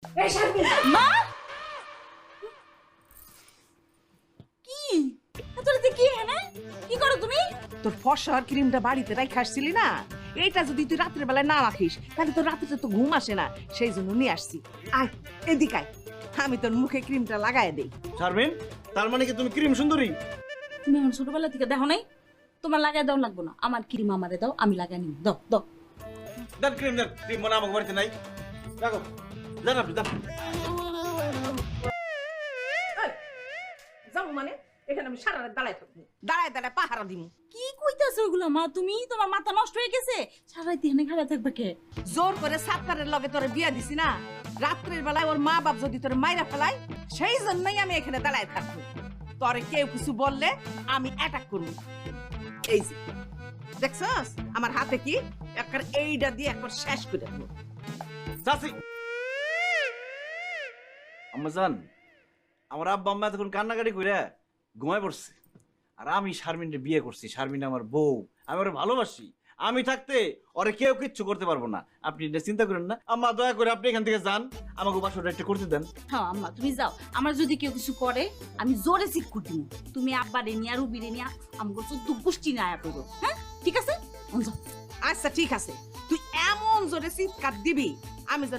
এই শারমিন মা কি এতরাতে কি হ্যাঁ কি করো তুমি? তোর ফসার ক্রিমটা বাড়িতে রাখা আসছিলি না, এইটা যদি তুই রাতের বেলায় না রাখিস তাহলে তোর রাতে তো ঘুম আসে না, সেই জন্য নিয়ে আসছি। আয় এদিক আয়, আমি তোর মুখে ক্রিমটা লাগায় দেই। শারমিন, তার মানে কি তুমি ক্রিম সুন্দরী? তুমি এখন ছোটবেলা থেকে দেখো নাই? তোমার লাগাই দাও লাগবো না, আমার ক্রিম আমারে দাও, আমি লাগাই নিব। দাও দাও। দেন ক্রিম, দেন ক্রিম। মানে আমাকে বাড়িতে নাই, দেখো দেন আপনি দেন। যাবো মানে এখানে আমি সারা রাত দাঁড়ায় থাকবো, দাঁড়ায় দাঁড়ায় পাহারা দিমু। কি কইতাছো ওগুলো মা? তুমি তোমার মাথা নষ্ট হয়ে গেছে, সারাই দিনে খাড়া থাকবে কে? জোর করে সাতটারের লগে তোরে বিয়া দিছি না, রাত্রের বেলায় ওর মা বাপ যদি তোরে মাইরা ফেলায়, সেই জন্যই আমি এখানে দাঁড়ায় থাকবো। তোরে কেউ কিছু বললে আমি অ্যাটাক করবো। এই যে দেখছস আমার হাতে কি, একবার এইটা দিয়ে একবার শেষ করে দেবো। চাচি, আম্মা জান, আমার আব্বা আম্মা এতক্ষণ কান্নাকাটি করে ঘুমায় পড়ছে, আর আমি শারমিনকে বিয়ে করছি। শারমিন আমার বউ, আমি ওরে ভালোবাসি। আমি থাকতে ওরে কেউ কিচ্ছু করতে পারবো না। আপনি এটা চিন্তা করেন না আম্মা, দয়া করে আপনি এখান থেকে যান, আমাকে বাসটা একটু করতে দেন। হ্যাঁ আম্মা তুমি যাও, আমার যদি কেউ কিছু করে আমি জোরে চিক করে দিব। তুমি আব্বা রে নিয়া রুবি রে নিয়া আমাকে শুধু গোষ্ঠী না আয়া করো। হ্যাঁ ঠিক আছে, যাও। আচ্ছা ঠিক আছে, তুই এমন জোরে চিৎকার দিবি আমি যেন